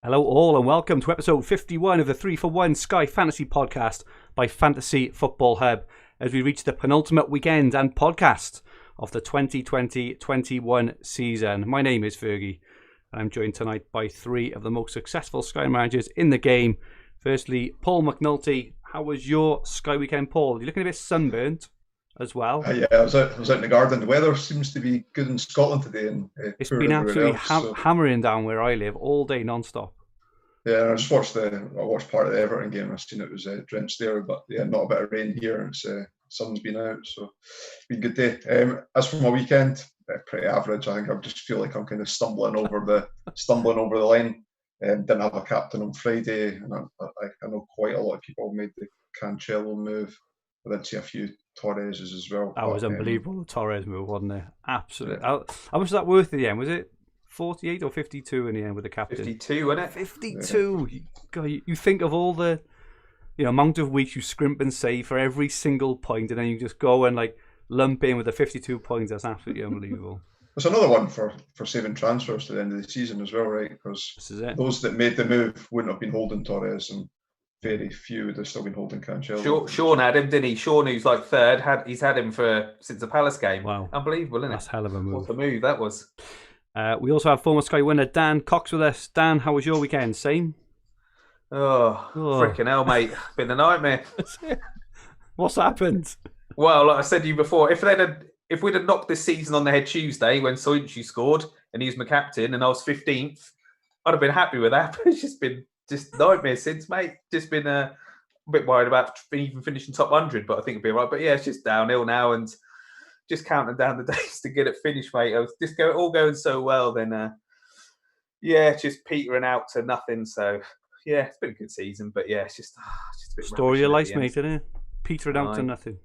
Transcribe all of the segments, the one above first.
Hello all and welcome to episode 51 of the 3 for 1 Sky Fantasy podcast by Fantasy Football Hub as we reach the penultimate weekend and podcast of the 2020-21 season. My name is Fergie and I'm joined tonight by three of the most successful Sky managers in the game. Firstly, Paul McAnulty. How was your Sky weekend, Paul? You're looking a bit sunburnt as well. Yeah, I was out in the garden. The weather seems to be good in Scotland today, and it's been absolutely hammering down where I live all day non-stop. Yeah, I just watched part of the Everton game. I seen it was drenched there, but yeah, not a bit of rain here. It's sun's been out, so it's been a good day. As for my weekend, pretty average. I think I just feel like I'm kind of stumbling over the line. Didn't have a captain on Friday, and I know quite a lot of people made the Cancelo move. I did see a few Torreses as well. That was unbelievable, the Torres move, wasn't it? Absolutely. Yeah. How much was that worth in the end? Was it 48 or 52 in the end with the captain? 52, wasn't it? 52. Yeah. You think of all the amount of weeks you scrimp and save for every single point, and then you just go and lump in with the 52 points. That's absolutely unbelievable. There's another one for saving transfers to the end of the season as well, right? Because those that made the move wouldn't have been holding Torres, and very few would have still been holding Cancelo. Sean had him, didn't he? Sean, who's third, he's had him since the Palace game. Wow. Unbelievable, isn't it? That's hell of a move. What a move that was. We also have former Sky winner Dan Cox with us. Dan, how was your weekend? Same? Oh. Freaking hell, mate. Been a nightmare. What's happened? Well, like I said to you before, if we'd have knocked this season on the head Tuesday when Soyuncu scored and he was my captain and I was 15th, I'd have been happy with that. But it's just been nightmare since, mate. Just been a bit worried about even finishing top 100, but I think it'll be all right. But yeah, it's just downhill now and just counting down the days to get it finished, mate. I was just all going so well, then just petering out to nothing. So yeah, it's been a good season, but yeah, it's just a bit story of life, mate, isn't it? Petering out to nothing.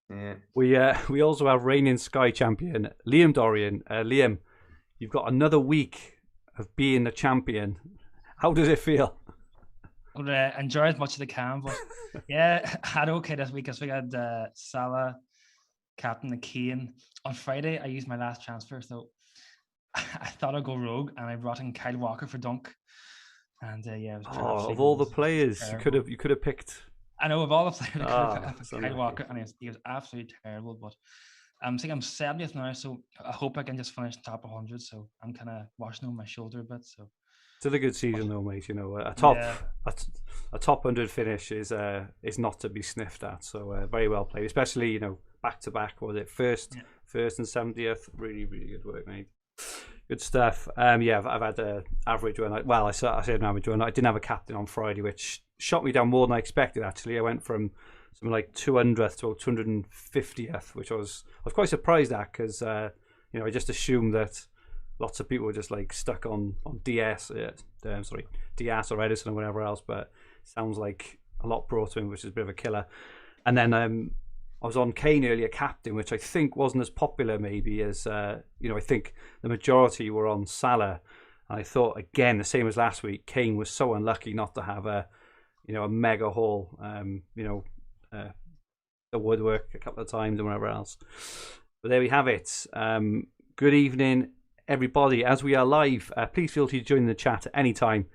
Yeah. We also have reigning Sky champion Liam Dorrian. Liam, you've got another week of being a champion. How does it feel? I'll enjoy as much as I can, but yeah, I had okay this week. I had Salah, captain and Kane. On Friday, I used my last transfer, so I thought I'd go rogue, and I brought in Kyle Walker for Dunk. And it was of all the players, you could have picked. I know of all the players, I could have picked Kyle Walker, and he was absolutely terrible. But I'm 70th now, so I hope I can just finish top 100. So I'm kind of washing over my shoulder a bit. So. Still a good season though, mate. A top 100 finish is not to be sniffed at. So very well played, especially back to back. Was it first and 70th? Really, really good work, mate. Good stuff. I've had an average one. I said an average one. I didn't have a captain on Friday, which shot me down more than I expected. Actually, I went from something like 200th to 250th, which I was quite surprised at because I just assumed that lots of people were just stuck on Diaz or Edison or whatever else, but it sounds like a lot brought to him, which is a bit of a killer. And then I was on Kane earlier, captain, which I think wasn't as popular maybe as I think the majority were on Salah. And I thought again, the same as last week, Kane was so unlucky not to have a mega haul, the woodwork a couple of times and whatever else. But there we have it. Good evening, everybody. As we are live, please feel free to join the chat at any time.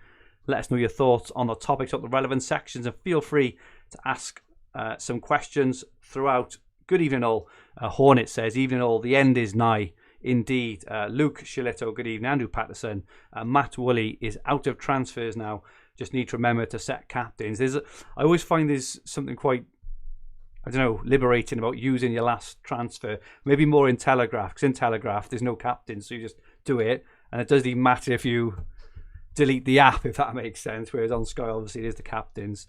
Let us know your thoughts on the topics of the relevant sections and feel free to ask some questions throughout. Good evening all. Hornet says, evening all, the end is nigh. Indeed. Luke Shillito, good evening. Andrew Patterson. Matt Woolley is out of transfers now. Just need to remember to set captains. I always find there's something quite, liberating about using your last transfer. Maybe more in Telegraph, because in Telegraph there's no captain, so you just do it, and it doesn't even matter if you delete the app, if that makes sense. Whereas on Sky, obviously, there's the captains.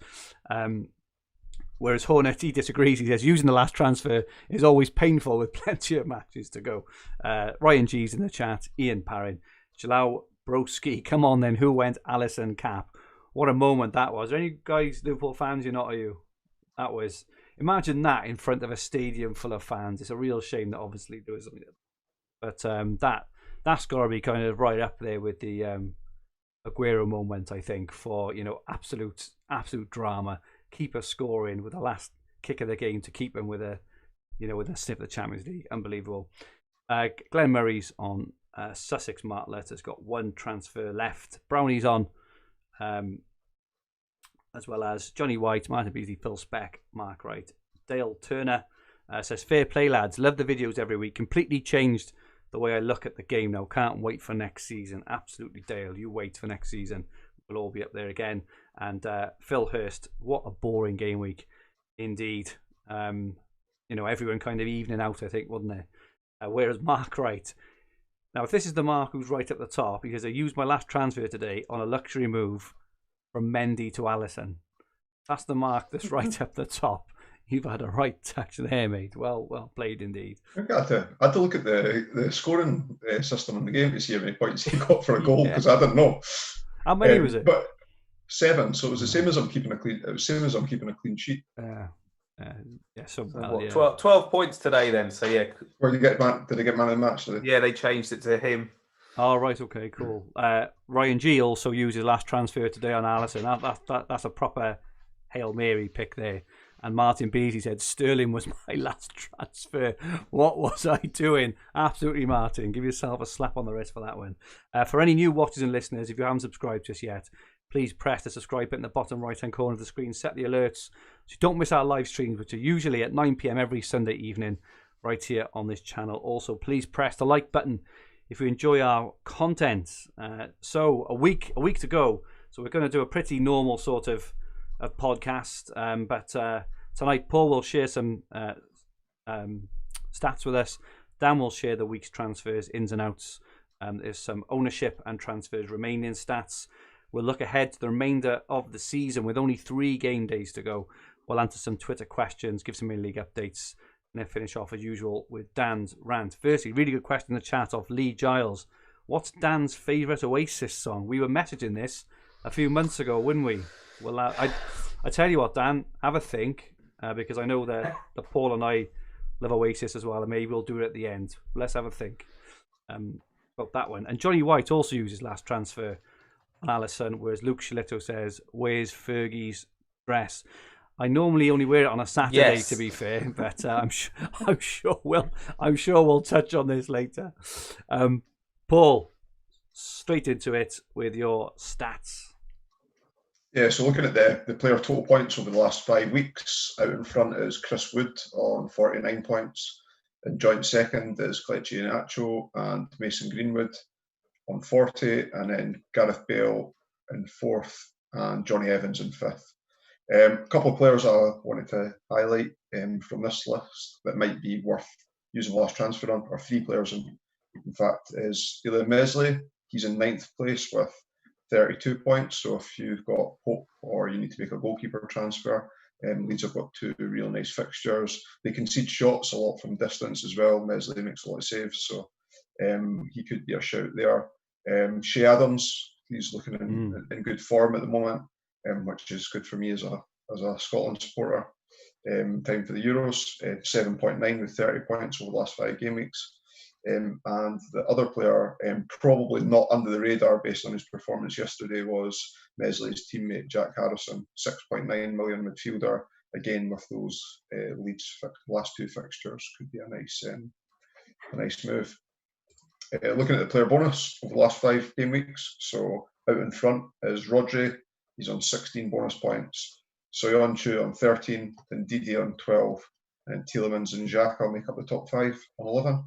Whereas Hornet, he disagrees. He says using the last transfer is always painful with plenty of matches to go. Ryan G's in the chat. Ian Parrin. Jalal Broski. Come on then. Who went Alisson cap? What a moment that was. Are any guys Liverpool fans? You're not, are you? That was... Imagine that in front of a stadium full of fans. It's a real shame that obviously there was something. But that's got to be kind of right up there with the Aguero moment, I think, for absolute drama. Keeper scoring with the last kick of the game to keep him with a sniff of the Champions League. Unbelievable. Glenn Murray's on Sussex Martlet has got one transfer left. Brownie's on as well as Johnny White, Martin Beasley, Phil Speck, Mark Wright, Dale Turner says, fair play, lads. Love the videos every week. Completely changed the way I look at the game now. Can't wait for next season. Absolutely, Dale. You wait for next season. We'll all be up there again. And Phil Hurst, what a boring game week indeed. Everyone kind of evening out, I think, wasn't it? Whereas Mark Wright, now if this is the Mark who's right at the top, because I used my last transfer today on a luxury move from Mendy to Alisson. That's the Mark that's right up the top. You've had a right touch there, mate. Well played indeed. I had to look at the scoring system in the game to see how many points he got for a goal, because I didn't know. How many was it? But 7, so it was the same as I'm keeping a clean sheet. So 12 points today then. So yeah. Where did they get man of the match today? Yeah, they changed it to him. Oh, right, okay, cool. Ryan G also used his last transfer today on Alisson. That's a proper Hail Mary pick there. And Martin Beasley said, Sterling was my last transfer. What was I doing? Absolutely, Martin. Give yourself a slap on the wrist for that one. For any new watchers and listeners, if you haven't subscribed just yet, please press the subscribe button in the bottom right-hand corner of the screen. Set the alerts so you don't miss our live streams, which are usually at 9 p.m. every Sunday evening right here on this channel. Also, please press the like button if you enjoy our content. So a week to go. So we're going to do a pretty normal sort of podcast, but tonight Paul will share some stats with us. Dan will share the week's transfers, ins and outs. There's some ownership and transfers remaining stats. We'll look ahead to the remainder of the season with only 3 game days to go. We'll answer some Twitter questions, give some in-league updates, and then finish off as usual with Dan's rant. Firstly, really good question in the chat off Lee Giles. What's Dan's favourite Oasis song? We were messaging this a few months ago, weren't we? Well, I tell you what, Dan, have a think, because I know that Paul and I love Oasis as well, and maybe we'll do it at the end. Let's have a think about that one. And Johnny White also uses last transfer on Alisson, whereas Luke Shillito says, where's Fergie's dress? I normally only wear it on a Saturday, to be fair, but I'm sure we'll touch on this later. Paul, straight into it with your stats. Yeah, so looking at the player total points over the last 5 weeks, out in front is Chris Wood on 49 points. In joint second is Kelechi Iheanacho and Mason Greenwood on 40, and then Gareth Bale in 4th and Johnny Evans in 5th. A couple of players I wanted to highlight from this list that might be worth using last transfer on, or 3 players in fact, is Ilya Mesley. He's in 9th place with 32 points, so if you've got hope or you need to make a goalkeeper transfer, Leeds have got 2 real nice fixtures. They concede shots a lot from distance as well. Mesley makes a lot of saves, so he could be a shout there. Shea Adams, he's looking in good form at the moment, which is good for me as a Scotland supporter. Time for the Euros, 7.9 with 30 points over the last 5 game weeks. And the other player, probably not under the radar based on his performance yesterday, was Mesley's teammate Jack Harrison, 6.9 million midfielder. Again, with those Leeds last 2 fixtures, could be a nice move. Looking at the player bonus over the last 5 game weeks, so out in front is Rodri. He's on 16 bonus points. Soyuncu on 13, and Didi on 12, and Tielemans and Xhaka make up the top 5 on 11.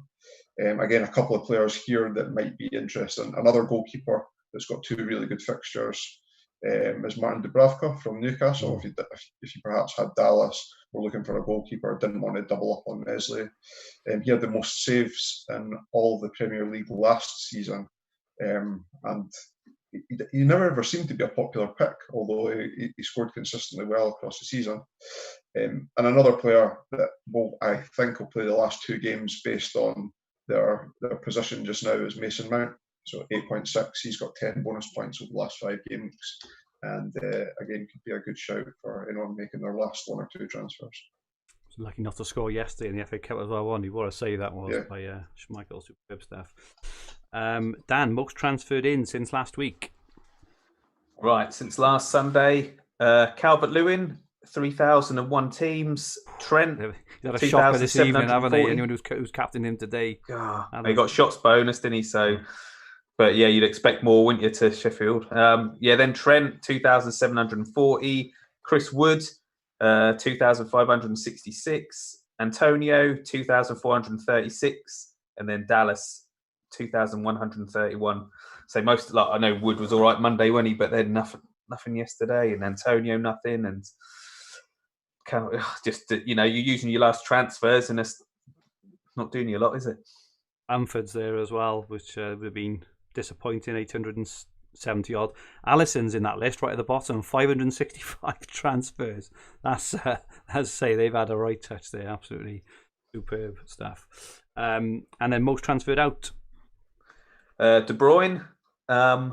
Again, a couple of players here that might be interesting. Another goalkeeper that's got 2 really good fixtures is Martin Dubravka from Newcastle. If you perhaps had Dallas, were looking for a goalkeeper, didn't want to double up on Mesley. He had the most saves in all of the Premier League last season, and he never ever seemed to be a popular pick, although he scored consistently well across the season. And another player that I think will play the last 2 games based on their position just now is Mason Mount. So 8.6, he's got 10 bonus points over the last 5 game weeks. And again, could be a good shout for anyone making their last 1 or 2 transfers. Lucky not to score yesterday in the FA Cup as well, wasn't he? What a save that was by Schmeichel, superb stuff. Dan, most transferred in since last week? Right, since last Sunday, Calvert-Lewin, 3,001 teams. Trent, he's had a shocker this evening, haven't they? Anyone who's captained him today. He got shots bonus, didn't he? So But yeah, you'd expect more, wouldn't you, to Sheffield? Then Trent, 2,740. Chris Wood, 2,566. Antonio, 2,436. And then Dallas, 2,131. So most, like, I know Wood was all right Monday, wasn't he? But then nothing yesterday. And Antonio, nothing. And just, you're using your last transfers and it's not doing you a lot, is it? Amford's there as well, which would have been disappointing, 870 odd. Allison's in that list right at the bottom, 565 transfers. That's say they've had a right touch there. Absolutely superb stuff. And then most transferred out. De Bruyne, 5.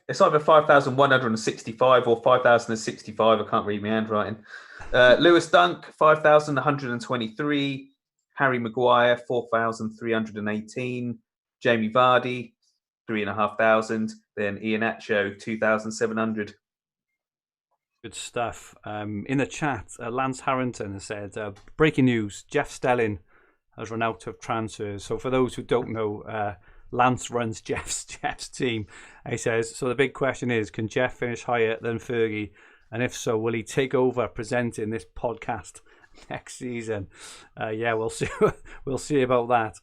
It's either 5,165 or 5,065. I can't read my handwriting. Lewis Dunk, 5,123. Harry Maguire, 4,318. Jamie Vardy, 3,500. Then Iheanacho, 2,700. Good stuff. In the chat, Lance Harrington has said, breaking news, Jeff Stelling has run out of transfers. So for those who don't know, Lance runs Jeff's team. He says, so the big question is, can Jeff finish higher than Fergie? And if so, will he take over presenting this podcast next season? We'll see. We'll see about that.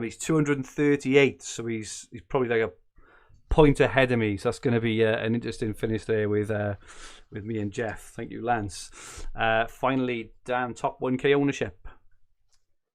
He's 238, so he's probably like a point ahead of me. So that's going to be an interesting finish there with me and Jeff. Thank you, Lance. Finally, Dan, top 1K ownership.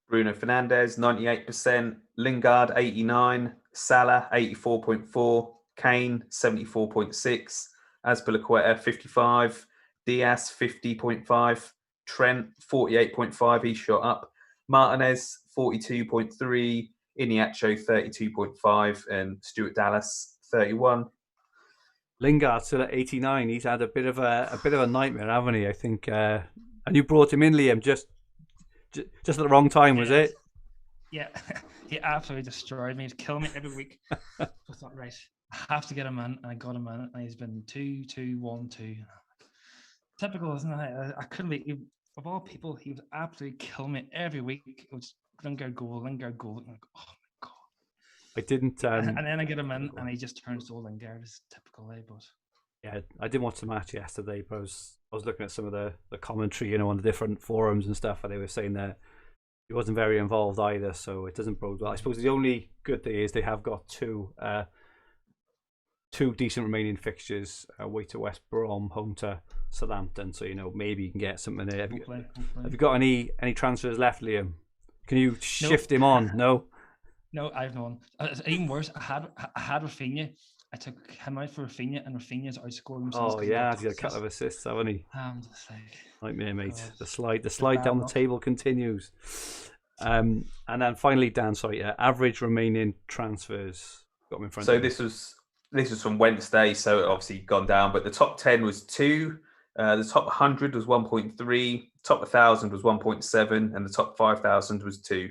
Bruno Fernandes, 98%. Lingard, 89. Salah, 84.4. Kane, 74.6. Azpilicueta, 55. Diaz, 50.5. Trent, 48.5. He shot up. Martinez, 42.3. Iheanacho, 32.5. And Stuart Dallas, 31. Lingard still at 89. He's had a bit of a nightmare, haven't he? I think. And you brought him in, Liam, just at the wrong time, was it? Yeah, he absolutely destroyed me. He's killing me every week. I thought, right, I have to get him in, and I got him in, and he's been 2-2-1-2. Typical, isn't it? I couldn't be. Of all people, he would absolutely kill me every week. It was Lingard goal. I'm like, oh my god. I didn't. And then I get him in, and he just turns to Lingard. It's typical, but. Yeah, I didn't watch the match yesterday, but I was looking at some of the commentary, on the different forums and stuff, and they were saying that he wasn't very involved either, so it doesn't bode well. I suppose the only good thing is they have got two decent remaining fixtures, away to West Brom, home to Southampton, so maybe you can get something there. Have you got any transfers left, Liam? Can you shift him on? No, I have none. Even worse, I had Rafinha. I took him out for Rafinha, and Rafinha's outscored him. Oh yeah, he's got a couple of assists, haven't he? I'm just like, nightmare, mate. The slide down the table continues. And then finally, Dan, average remaining transfers. Got him in front. So of this was from Wednesday, so it obviously gone down. But the top 10 was 2. The top 100 was 1.3. Top 1,000 was 1.7, and the top 5,000 was 2.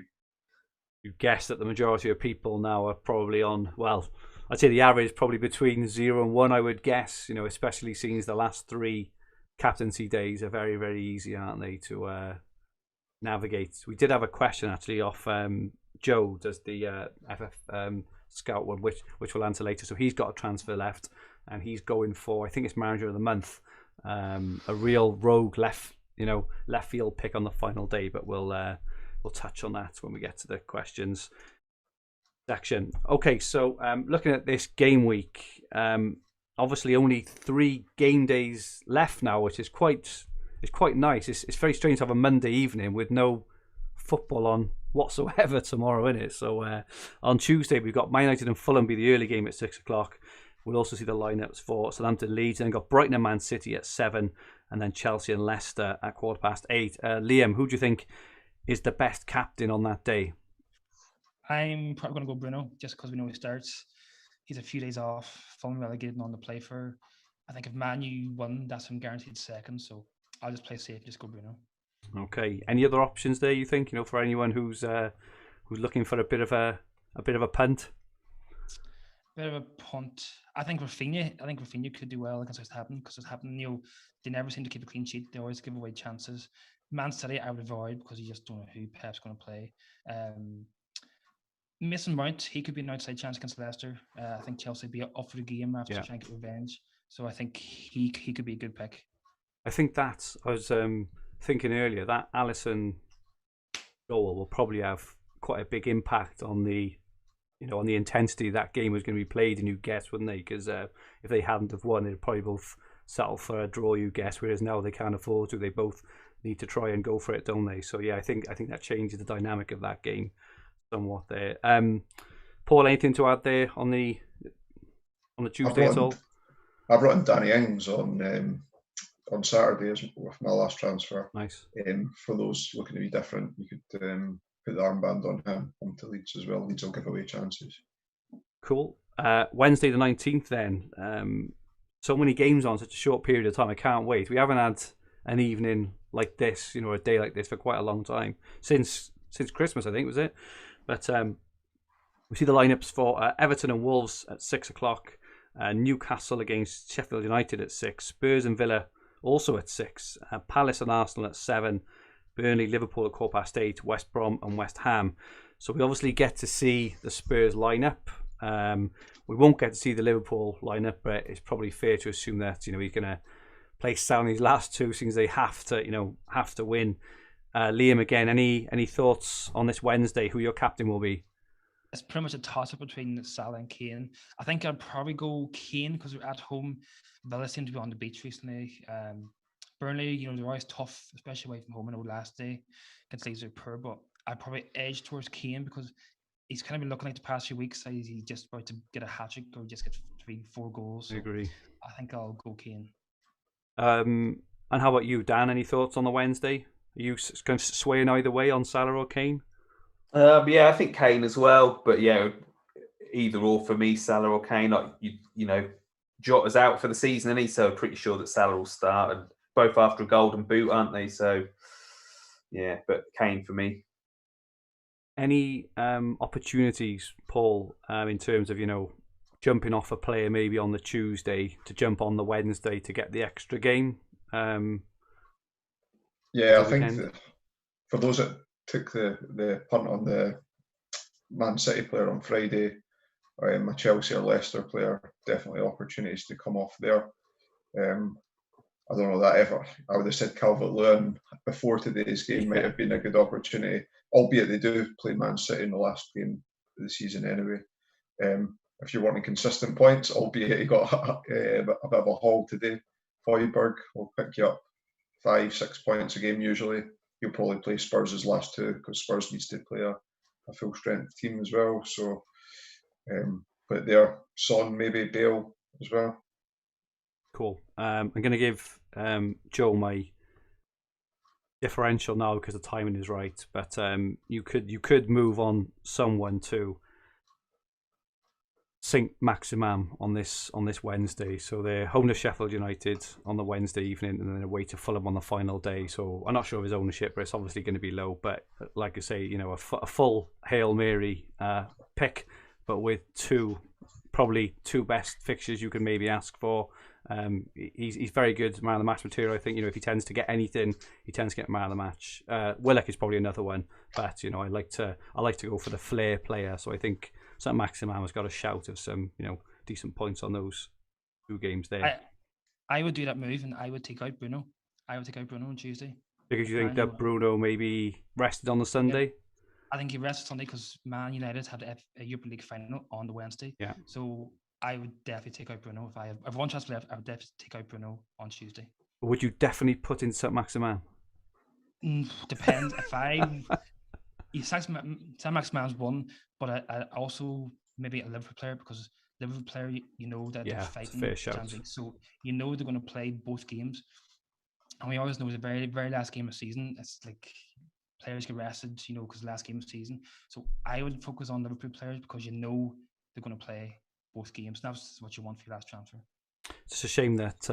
You guessed that the majority of people now are probably on. Well, I'd say the average probably between 0 and 1. I would guess. Especially since the last 3 captaincy days are very, very easy, aren't they, to navigate. We did have a question actually off Joe, does the FF Scout one, which we'll answer later. So he's got a transfer left, and he's going for, I think it's Manager of the Month, a real rogue left field pick on the final day. But we'll touch on that when we get to the questions section. Okay, so looking at this game week, obviously only 3 game days left now, which is quite nice. It's very strange to have a Monday evening with no football on whatsoever tomorrow, isn't it? So on Tuesday we've got Man United and Fulham be the early game at 6:00. We'll also see the lineups for Southampton, Leeds, and then got Brighton and Man City at 7, and then Chelsea and Leicester at 8:15. Liam, who do you think is the best captain on that day? I'm probably going to go Bruno, just because we know he starts. He's a few days off, Fulham relegated on the play for. I think if Man U won, that's him guaranteed second. So I'll just play safe, just go Bruno. Okay. Any other options there? You think for anyone who's looking for a bit of a punt? Bit of a punt. I think Rafinha could do well against Southampton because Southampton, they never seem to keep a clean sheet. They always give away chances. Man City, I would avoid because you just don't know who Pep's going to play. Mason Mount, he could be an outside chance against Leicester. I think Chelsea would be up for the game after trying to get revenge. So I think he could be a good pick. I think I was thinking earlier, that Alisson goal will probably have quite a big impact on the intensity that game was going to be played, and you guess, wouldn't they? Because if they hadn't have won, they'd probably both settle for a draw, you guess, whereas now they can't afford to. They both need to try and go for it, don't they? So yeah, I think that changes the dynamic of that game somewhat there. Paul, anything to add there on the Tuesday at all? I brought in Danny Ings on Saturday with my last transfer. Nice. For those looking to be different, you could put the armband on him to Leeds as well. Leeds will give away chances. Cool. Wednesday the 19th then. So many games on such a short period of time. I can't wait. We haven't had an evening like this, a day like this for quite a long time. Since Christmas, I think, was it? But we see the lineups for Everton and Wolves at 6 o'clock. Newcastle against Sheffield United at 6. Spurs and Villa also at 6. Palace and Arsenal at 7. Burnley, Liverpool at 8:15. West Brom and West Ham. So we obviously get to see the Spurs lineup. We won't get to see the Liverpool lineup, but it's probably fair to assume that he's going to play sound these last two, since they have to win. Liam, again, any thoughts on this Wednesday? Who your captain will be? It's pretty much a toss-up between Salah and Kane. I think I'd probably go Kane because we're at home. Villa seem to be on the beach recently. Burnley, they're always tough, especially away from home. I know last day against Leeds are poor, but I'd probably edge towards Kane because he's kind of been looking like the past few weeks. He's just about to get a hat-trick or just get 3-4 goals. So I agree. I think I'll go Kane. And how about you, Dan? Any thoughts on the Wednesday? Are you kind of swaying either way on Salah or Kane? Yeah, I think Kane as well. But yeah, either or for me, Salah or Kane. Jota's out for the season, and so pretty sure that Salah will start, and both after a golden boot, aren't they? So yeah, but Kane for me. Any opportunities, Paul, in terms of jumping off a player maybe on the Tuesday to jump on the Wednesday to get the extra game? Yeah, I think for those that took the punt on the Man City player on Friday, a Chelsea or Leicester player, definitely opportunities to come off there. I don't know that ever. I would have said Calvert-Lewin before today's game might have been a good opportunity, albeit they do play Man City in the last game of the season anyway. If you're wanting consistent points, albeit he got a bit of a haul today, Højbjerg will pick you up 5-6 points a game usually. He'll probably play Spurs' last two because Spurs needs to play a full strength team as well. So, but there, Son, maybe Bale as well. Cool. I'm going to give Joe my differential now because the timing is right. But you could move on someone to Saint-Maximin on this Wednesday. So they're home to Sheffield United on the Wednesday evening, and then away to Fulham on the final day. So I'm not sure of his ownership, but it's obviously going to be low. But like I say, a full Hail Mary pick, but with probably two best fixtures you can maybe ask for. He's very good man of the match material. I think if he tends to get anything, he tends to get man of the match. Willock is probably another one, but I like to go for the flair player. So I think Saint-Maximin has got a shout of some decent points on those two games there. I would do that move, and I would take out Bruno. I would take out Bruno on Tuesday because you think that Bruno maybe rested on the Sunday. Yeah. I think he rested Sunday because Man United had a Europa League final on the Wednesday. Yeah. So I would definitely take out Bruno. If I have one chance left, I would definitely take out Bruno on Tuesday. Would you definitely put in Saint-Maximin? Depends. Saint-Maximin's one, but I also maybe a Liverpool player because Liverpool player, they're fighting Champions League, so they're going to play both games, and we always know the very very last game of the season, it's like players get rested, because last game of the season. So I would focus on Liverpool players because they're going to play both games. And that's what you want for your last transfer. It's a shame that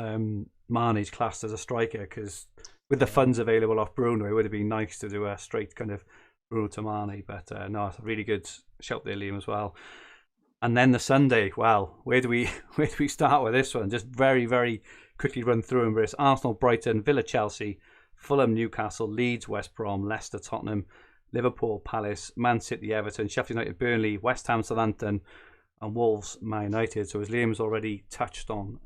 Mane's classed as a striker because with the funds available off Bruno, it would have been nice to do a straight kind of Bruno to Mane. But no, it's a really good shout there, Liam, as well. And then the Sunday, well, where do we start with this one? Just very, very quickly run through them. It's Arsenal, Brighton, Villa, Chelsea, Fulham, Newcastle, Leeds, West Brom, Leicester, Tottenham, Liverpool, Palace, Man City, Everton, Sheffield United, Burnley, West Ham, Southampton, and Wolves, Man United. So as Liam's already touched on,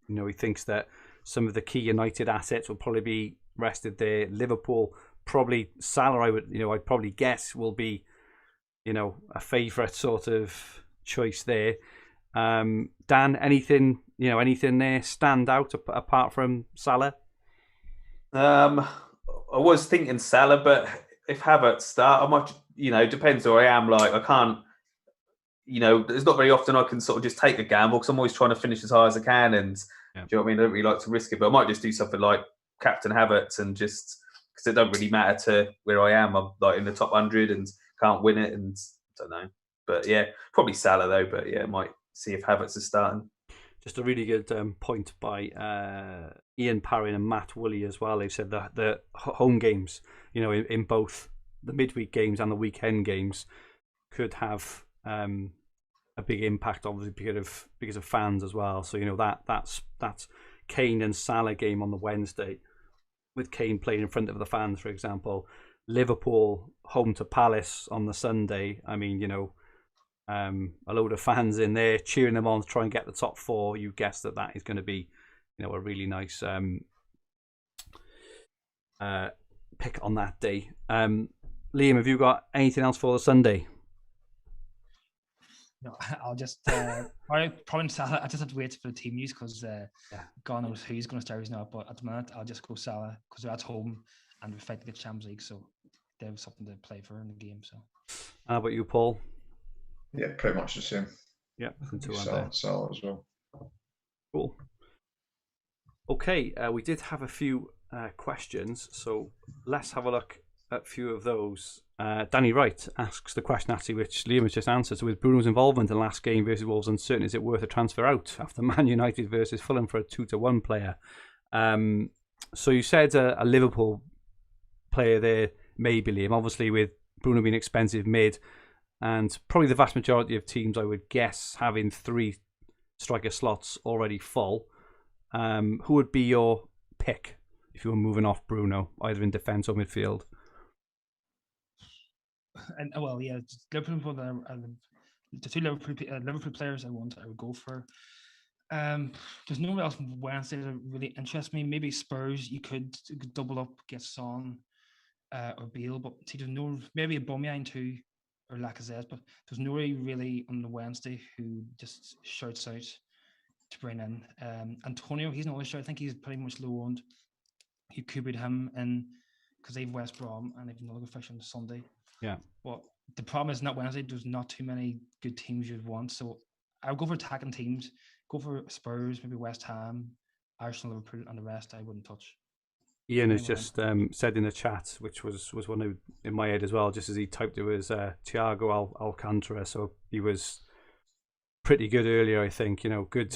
he thinks that some of the key United assets will probably be rested there. Liverpool, probably Salah, I'd probably guess will be, a favourite sort of choice there. Dan, anything there stand out apart from Salah? I was thinking Salah, but if Havertz start, I might, depends where I am. Like, I can't, there's not very often I can sort of just take a gamble because I'm always trying to finish as high as I can. And do you know what I mean? I don't really like to risk it, but I might just do something like Captain Havertz and just, because it don't really matter to where I am. I'm like in the top 100 and can't win it, and I don't know. But yeah, probably Salah though. But yeah, might see if Havertz is starting. Just a really good point by Ian Parry and Matt Woolley as well. They've said that the home games, in both the midweek games and the weekend games, could have a big impact, obviously because of fans as well. So that's Kane and Salah game on the Wednesday, with Kane playing in front of the fans, for example. Liverpool home to Palace on the Sunday. I mean, a load of fans in there cheering them on to try and get the top four. You guess that is going to be, a really nice pick on that day. Liam, have you got anything else for the Sunday? No, I'll just probably Salah. I just have to wait for the team news because God knows who's going to start, who's not. But at the minute, I'll just go Salah because they're at home and we're fighting the Champions League, so they have something to play for in the game. So, how about you, Paul? Yeah, pretty much the same. Yeah, Salah as well. Cool. Okay, we did have a few questions, so let's have a look at a few of those. Danny Wright asks the question actually, which Liam has just answered. So with Bruno's involvement in the last game versus Wolves uncertain, is it worth a transfer out after Man United versus Fulham for a 2-1 player? So you said a Liverpool player there, maybe, Liam. Obviously with Bruno being expensive mid, and probably the vast majority of teams, I would guess, having 3 striker slots already full. Who would be your pick if you were moving off Bruno, either in defence or midfield? And Liverpool, the 2 Liverpool players I would go for. There's no one else on Wednesday that really interests me. Maybe Spurs, you could double up, get Son or Bale, but see, there's no, maybe Aubameyang too, or Lacazette, but there's nobody really on the Wednesday who just shouts out to bring in. Antonio, he's not really sure. I think he's pretty much low owned. You could beat him in because they've West Brom and they've another good fixture on Sunday. Yeah. But the problem is not Wednesday, there's not too many good teams you'd want. So I'll go for attacking teams. Go for Spurs, maybe West Ham, Arsenal, Liverpool, and the rest I wouldn't touch. Ian has just said in the chat, which was one in my head as well, just as he typed it, was Thiago Alcantara. So he was pretty good earlier, I think. Good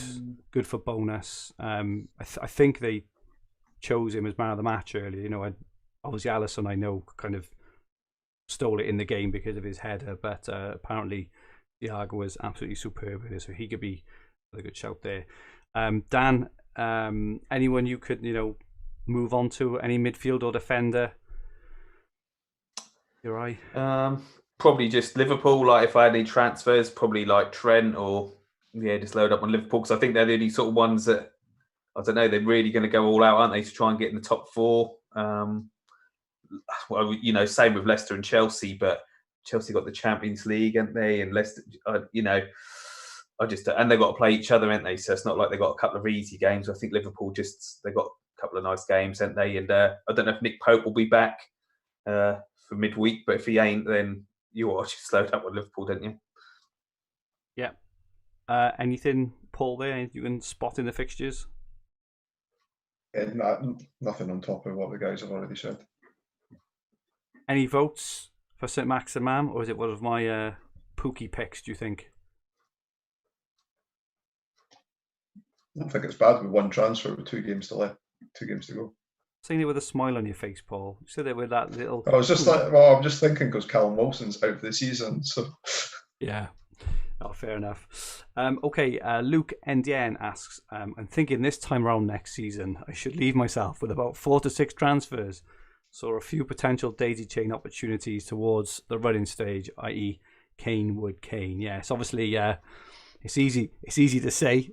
for bonus. I think they chose him as man of the match earlier. Obviously Alisson, I know, kind of stole it in the game because of his header, but apparently Thiago was absolutely superb with it, so he could be a good shout there. Dan, anyone you could move on to, any midfield or defender? You're right. Probably just Liverpool. Like if I had any transfers, probably like Trent or just load up on Liverpool because I think they're the only sort of ones that I don't know. They're really going to go all out, aren't they, to try and get in the top 4? Well, same with Leicester and Chelsea, but Chelsea got the Champions League, haven't they? And Leicester, and they've got to play each other, haven't they? So it's not like they've got a couple of easy games. I think Liverpool they've got a couple of nice games, haven't they? And I don't know if Nick Pope will be back for midweek, but if he ain't, then you ought to just slow up with Liverpool, don't you? Yeah. Anything, Paul, there? Anything you can spot in the fixtures? Nothing on top of what the guys have already said. Any votes for St Maximin, or is it one of my pooky picks, do you think? I don't think it's bad with one transfer with 2 games to go. Saying it with a smile on your face, Paul. You said it with that little... I was just I'm just thinking because Callum Wilson's out for the season, so... Yeah. Oh, fair enough. Okay, Luke Ndien asks, I'm thinking this time around next season, I should leave myself with about 4 to 6 transfers. saw a few potential daisy chain opportunities towards the running stage, i.e. Kane would Kane. Yes, obviously, it's easy to say,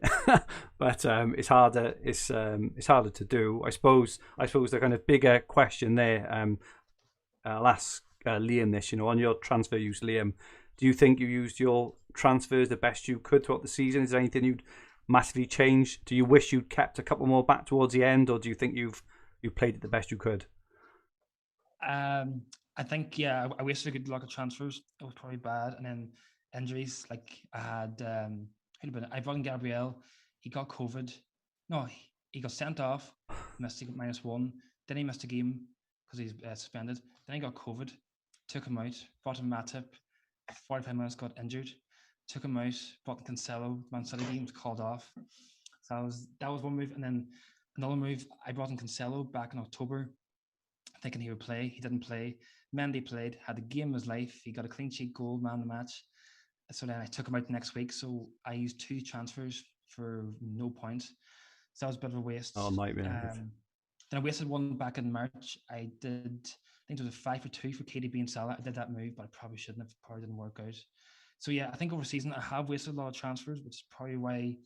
but it's harder to do. I suppose the kind of bigger question there. I'll ask Liam this. On your transfer use, Liam, do you think you used your transfers the best you could throughout the season? Is there anything you'd massively change? Do you wish you'd kept a couple more back towards the end, or do you think you played it the best you could? I think I wasted a good lot of transfers. It was probably bad, and then injuries. Like I had, I brought in Gabriel. He got COVID. No, he got sent off. Missed -1. Then he missed a game because he's suspended. Then he got COVID. Took him out. Brought in Matip. 45 minutes, got injured. Took him out. Brought in Cancelo. Man City game was called off. So that was one move, and then another move. I brought in Cancelo back in October, thinking he would play. He didn't play. Mendy played, had the game of his life. He got a clean sheet goal, man of the match. So then I took him out the next week. So I used 2 transfers for no point. So that was a bit of a waste. Oh, nightmare. Then I wasted one back in March. I think it was a 5 for 2 for KDB and Salah. I did that move, but I probably shouldn't have. Probably didn't work out. So yeah, I think over the season I have wasted a lot of transfers, which is probably why,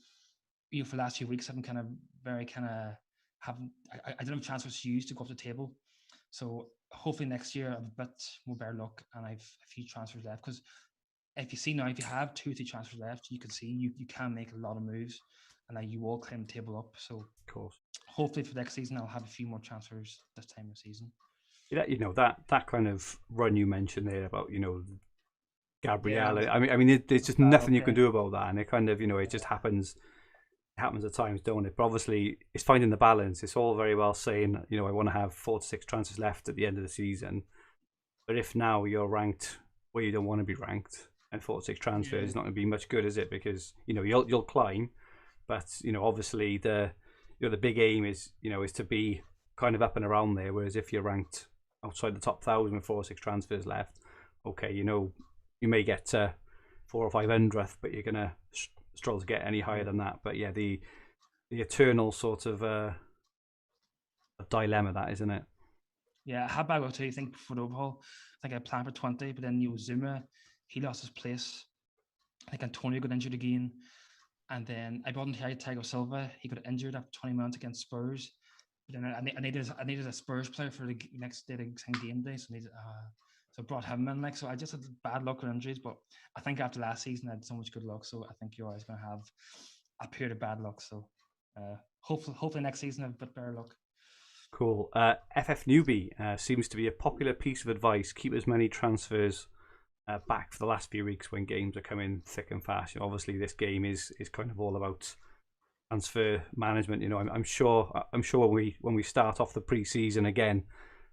for the last few weeks I've been I didn't have transfers to use to go up the table. So hopefully next year I have a bit more better luck and I have a few transfers left. Because if you have 2 or 3 transfers left, you can see you can make a lot of moves, and you will climb the table up. So of course, hopefully for next season I'll have a few more transfers this time of the season. Yeah, that kind of run you mentioned there about Gabriel. Yeah, I mean, there's just nothing you can do about that, and it kind of it just happens. It happens at times, don't it? But obviously, it's finding the balance. It's all very well saying, I want to have 4 to 6 transfers left at the end of the season. But if now you're ranked where you don't want to be ranked, and 4 to 6 transfers is not going to be much good, is it? Because you'll climb, but obviously the big aim is to be kind of up and around there. Whereas if you're ranked outside the top 1,000 with 4 or 6 transfers left, okay, you may get to 4 or 500th, but you're gonna struggle to get any higher than that. But yeah, the eternal sort of a dilemma, that, isn't it? Yeah, how bad was it? I think before the overhaul, I think I planned for 20, but then Zuma, he lost his place. I think Antonio got injured again, and then I brought in Thiago Silva. He got injured after 20 minutes against Spurs. But then I needed a Spurs player for the next day, the same game day, so I brought him in. So I just had bad luck with injuries, but I think after last season I had so much good luck. So I think you're always going to have a period of bad luck. So hopefully next season I have a bit better luck. Cool. FF Newbie seems to be a popular piece of advice. Keep as many transfers back for the last few weeks when games are coming thick and fast. Obviously, this game is kind of all about transfer management. I'm sure when we start off the pre-season again,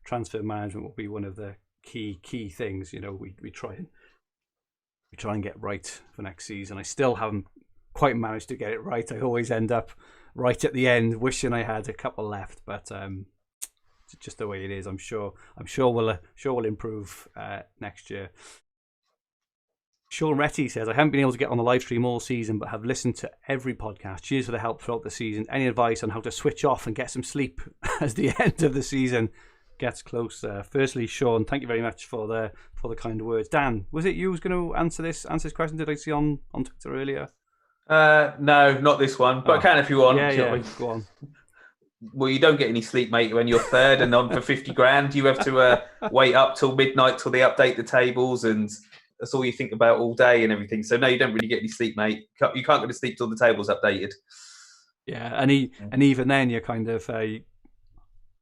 transfer management will be one of the key things. We try and get right for next season. I still haven't quite managed to get it right. I always end up right at the end, wishing I had a couple left, but it's just the way it is. I'm sure we'll improve next year. Sean Retty says, I haven't been able to get on the live stream all season, but have listened to every podcast. Cheers for the help throughout the season. Any advice on how to switch off and get some sleep as the end of the season gets closer? Firstly, Sean, thank you very much for the kind words. Dan, was it you who was going to answer this question? Did I see on Twitter earlier? No, not this one, but I can if you want. Yeah, go on. Well, you don't get any sleep, mate, when you're third and on for 50 grand. You have to wait up till midnight till they update the tables, and that's all you think about all day and everything. So no, you don't really get any sleep, mate. You can't go to sleep till the table's updated. Yeah, and even then you're kind of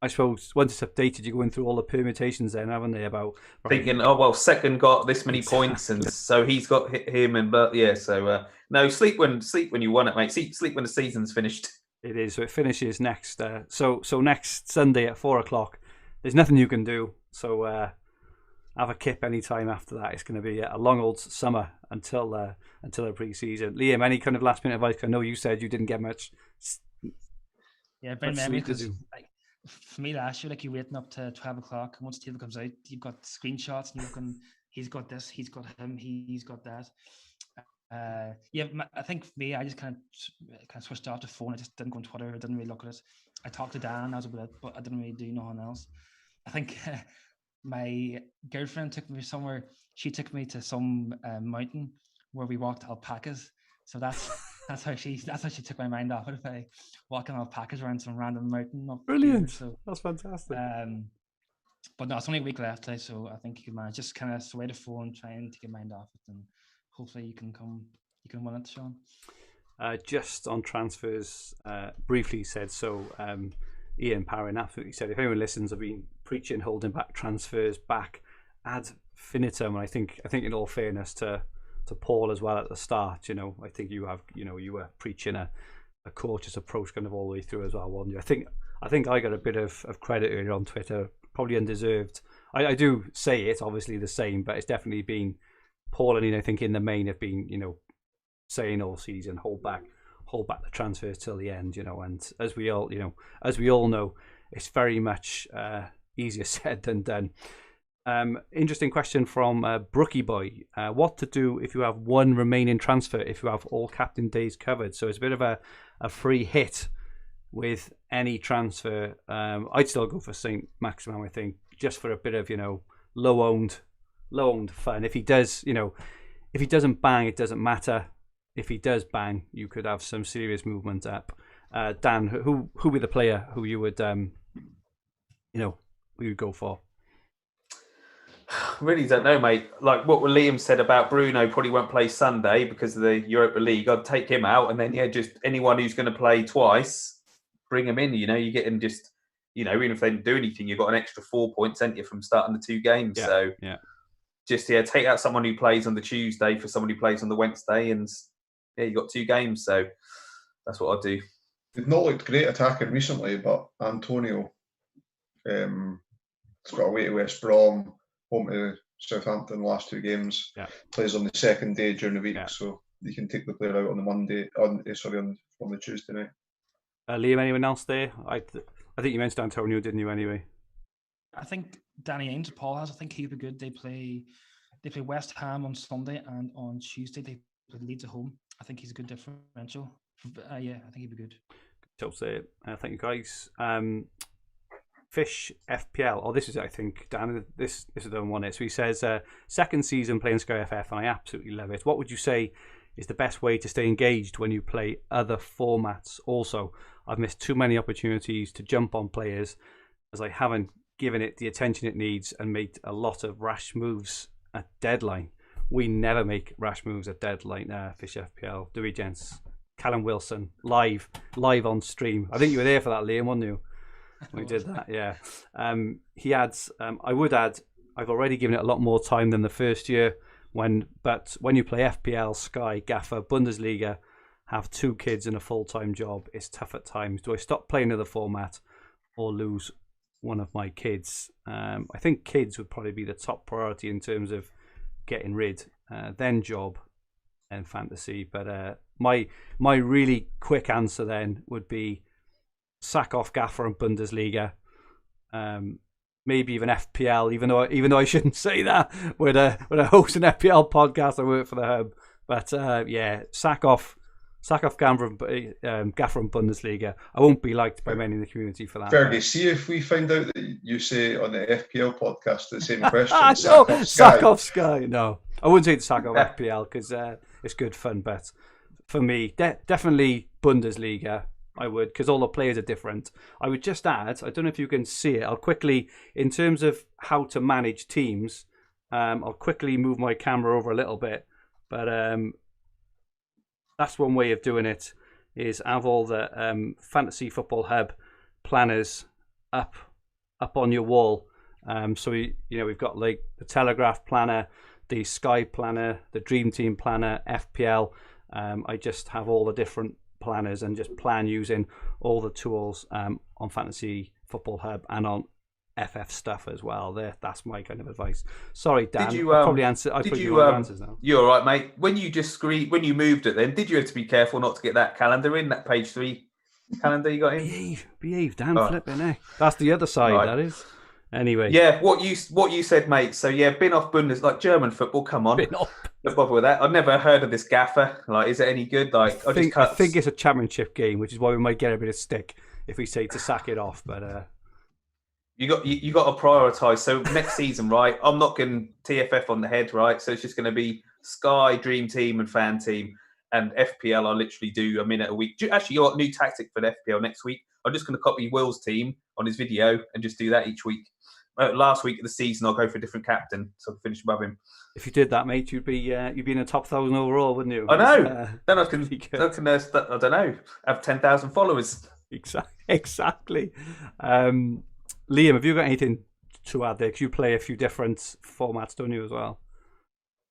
I suppose once it's updated, you're going through all the permutations then, haven't they? About thinking, oh well, second got this many points, and so he's got him, and but yeah. So no, sleep when you want it, mate. Sleep when the season's finished. It is. So it finishes next. So next Sunday at 4:00. There's nothing you can do. So have a kip any time after that. It's going to be a long old summer until the pre-season. Liam, any kind of last minute advice? I know you said you didn't get much. Yeah, very memory because for me last year, you're waiting up to 12:00, and once the table comes out, you've got screenshots and you're looking. He's got this. He's got him. He's got that. I think for me, I just kind of switched off the phone. I just didn't go on Twitter. I didn't really look at it. I talked to Dan, that was about it, but I didn't really do nothing else. I think my girlfriend took me somewhere. She took me to some mountain where we walked alpacas. So that's how she took my mind off it, by walking alpacas around some random mountain. Brilliant. So that's fantastic. But no, it's only a week left, so I think you can manage. Just kind of sway the phone, try and take your mind off it, and hopefully you can win it, Sean. Just on transfers, briefly said so. Ian Parrin absolutely said, if anyone listens, I've been preaching holding back transfers back ad infinitum. And I think in all fairness to Paul as well at the start, I think you were preaching a cautious approach kind of all the way through as well, wasn't you? I think I got a bit of credit earlier on Twitter, probably undeserved. I do say it, obviously the same, but it's definitely been Paul and Ian, I think in the main have been, saying all season, hold back the transfers till the end, and as we all know, it's very much easier said than done. Interesting question from Brookie Boy. What to do if you have one remaining transfer, if you have all captain days covered? So it's a bit of a free hit with any transfer. I'd still go for St. Maximin, I think, just for a bit of, low owned fun. If he does, if he doesn't bang, it doesn't matter. If he does bang, you could have some serious movement up. Dan, who would be the player who you would, who you'd go for? Really don't know, mate. Like what Liam said about Bruno, probably won't play Sunday because of the Europa League. I'd take him out, and then just anyone who's going to play twice, bring him in. You're getting just, even if they didn't do anything, you've got an extra 4 points, haven't you, from starting the 2 games? Yeah. Just take out someone who plays on the Tuesday for someone who plays on the Wednesday, and you got 2 games. So that's what I'd do. They've not looked great attacking recently, but Antonio has got away to West Brom, home to Southampton the last 2 games. Yeah. Plays on the second day during the week, so you can take the player out on the on the Tuesday night. Liam, anyone else there? I think you mentioned Antonio, didn't you? Anyway, I think Danny Ainge, Paul has. I think he'd be good. They play West Ham on Sunday, and on Tuesday they play Leeds at home. I think he's a good differential. I think he'd be good. Good say. Thank you, guys. Fish FPL. Oh, this is, I think, Dan, this is the one. So he says, second season playing Sky FF, and I absolutely love it. What would you say is the best way to stay engaged when you play other formats? Also, I've missed too many opportunities to jump on players as I haven't given it the attention it needs and made a lot of rash moves at deadline. We never make rash moves at deadline, Fish FPL, do we, gents? Callum Wilson, live on stream. I think you were there for that, Liam, weren't you? We did that, yeah. He adds, I would add, I've already given it a lot more time than the first year. But when you play FPL, Sky, Gaffer, Bundesliga, have 2 kids and a full-time job, it's tough at times. Do I stop playing another format or lose one of my kids? I think kids would probably be the top priority in terms of getting rid, then job and fantasy. But my really quick answer then would be sack off Gaffer and Bundesliga, maybe even FPL, even though I shouldn't say that when I host an FPL podcast. I work for the Hub, but sack off Gaffer and Bundesliga. I won't be liked by many in the community for that. Fergie, see if we find out that you say on the FPL podcast the same question. Sack off Sky. No, I wouldn't say to sack off FPL because it's good fun. But for me, definitely Bundesliga. I would, because all the players are different. I would just add, I don't know if you can see it, I'll quickly, in terms of how to manage teams, I'll quickly move my camera over a little bit, but that's one way of doing it, is have all the Fantasy Football Hub planners up on your wall. So we've got like the Telegraph planner, the Sky planner, the Dream Team planner, FPL. I just have all the different planners and just plan using all the tools on Fantasy Football Hub and on FF stuff as well. That's my kind of advice. Sorry, Dan. Did you probably answer? I put you answers now. You're all right, mate. When you moved it, then did you have to be careful not to get that calendar in, that page 3 calendar you got in? Behave, Dan. Flipping, eh? That's the other side. Right. That is. Anyway. Yeah, what you said, mate. So bin off Bundes, like German football. Come on. Bin off. Don't bother with that. I've never heard of this Gaffer. Like, is it any good? Like, I think it's a championship game, which is why we might get a bit of stick if we say to sack it off. But You got to prioritise. So next season, right? I'm knocking TFF on the head, right? So it's just going to be Sky, Dream Team, and Fan Team, and FPL. I literally do a minute a week. Actually, you got a new tactic for the FPL next week. I'm just going to copy Will's team on his video and just do that each week. Last week of the season, I'll go for a different captain, so I'll finish above him. If you did that, mate, you'd be in the top 1,000 overall, wouldn't you? I know. Then I can I don't know, have 10,000 followers. Exactly. Liam, have you got anything to add there? Because you play a few different formats, don't you, as well?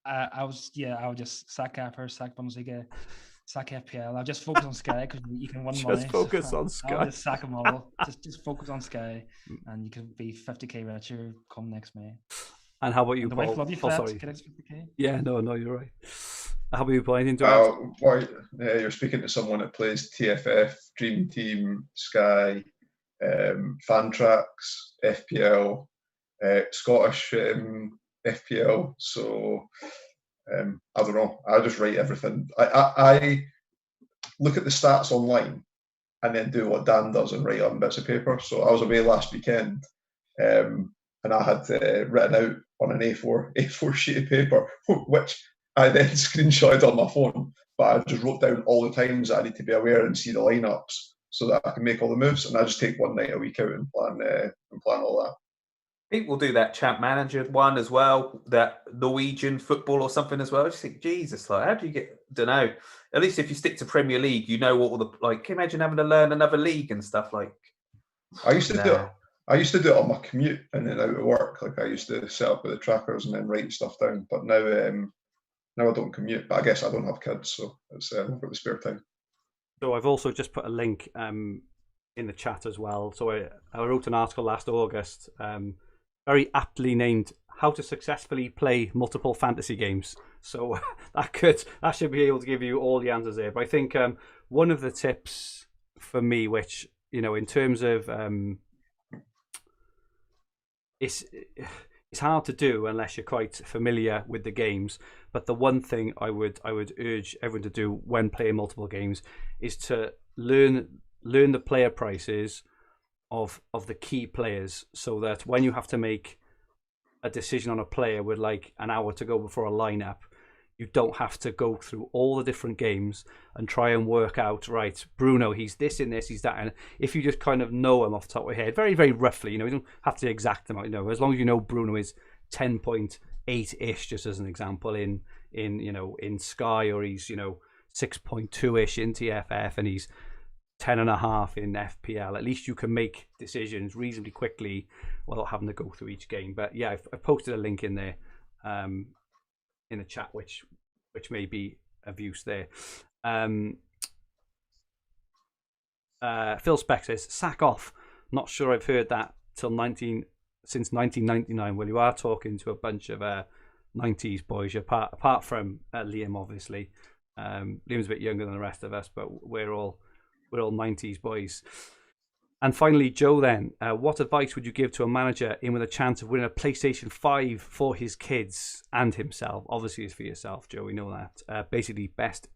I would just sack Apper, sack Bundesliga, sack FPL. I'll just focus on Sky because you can win money. Just focus on Sky. I'll just sack them all. just focus on Sky, and you can be 50k richer come next May. And how about you, Paul? Love you for that. Get 50k? Yeah, no, you're right. How about you, Paul? Anything to add? You're speaking to someone that plays TFF, Dream Team, Sky, Fantrax, FPL, Scottish FPL. So I don't know. I just write everything. I look at the stats online and then do what Dan does and write on bits of paper. So I was away last weekend, and I had written out on an A4 sheet of paper, which I then screenshotted on my phone. But I just wrote down all the times that I need to be aware and see the lineups so that I can make all the moves. And I just take one night a week out and plan all that. People do that Champ Manager one as well, that Norwegian football or something as well. I just think, Jesus, like, how do you get? Don't know. At least if you stick to Premier League, you know what all the like. Can you imagine having to learn another league and stuff like? I used to do it. I used to do it on my commute and then out of work. Like I used to set up with the trackers and then write stuff down. But now I don't commute. But I guess I don't have kids, so it's I've got the spare time. So I've also just put a link in the chat as well. So I wrote an article last August, very aptly named "How to Successfully Play Multiple Fantasy Games." So that should be able to give you all the answers there. But I think one of the tips for me, which in terms of it's hard to do unless you're quite familiar with the games. But the one thing I would urge everyone to do when playing multiple games is to learn the player prices of the key players, so that when you have to make a decision on a player with like an hour to go before a lineup, you don't have to go through all the different games and try and work out, right, Bruno, he's this in this, he's that. And if you just kind of know him off the top of your head, very, very roughly, you don't have to exact them out, as long as you know Bruno is 10.8-ish, just as an example, in Sky, or he's, 6.2-ish in TFF, and he's 10.5 in FPL. At least you can make decisions reasonably quickly without having to go through each game. But yeah, I've posted a link in there, in the chat, which may be of use there. Phil Speck says, sack off. Not sure I've heard that since 1999. Well, you are talking to a bunch of 90s boys, apart from Liam, obviously. Liam's a bit younger than the rest of us, but we're all 90s boys. And finally, Joe, then, what advice would you give to a manager in with a chance of winning a PlayStation 5 for his kids and himself? Obviously, it's for yourself, Joe, we know that. Basically, best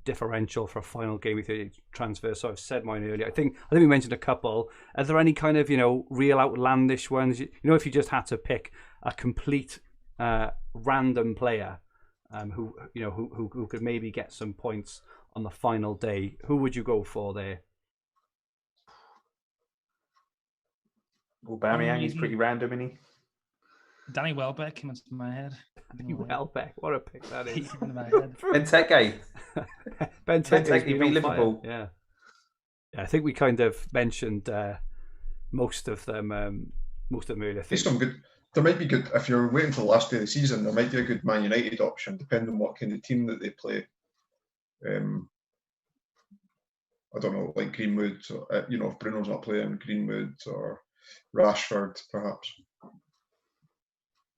differential for a final game with a transfer. So I've said mine earlier. I think we mentioned a couple. Are there any kind of, real outlandish ones? If you just had to pick a complete random player who could maybe get some points on the final day, who would you go for there? Aubameyang, he's pretty random, isn't he? Danny Welbeck came into my head. Danny Welbeck, what a pick that is. Benteke. Benteke beat Liverpool. Yeah, I think we kind of mentioned most of them earlier. There might be good, if you're waiting for the last day of the season, there might be a good Man United option, depending on what kind of team that they play. I don't know, like Greenwood, if Bruno's not playing, Greenwood or Rashford, perhaps.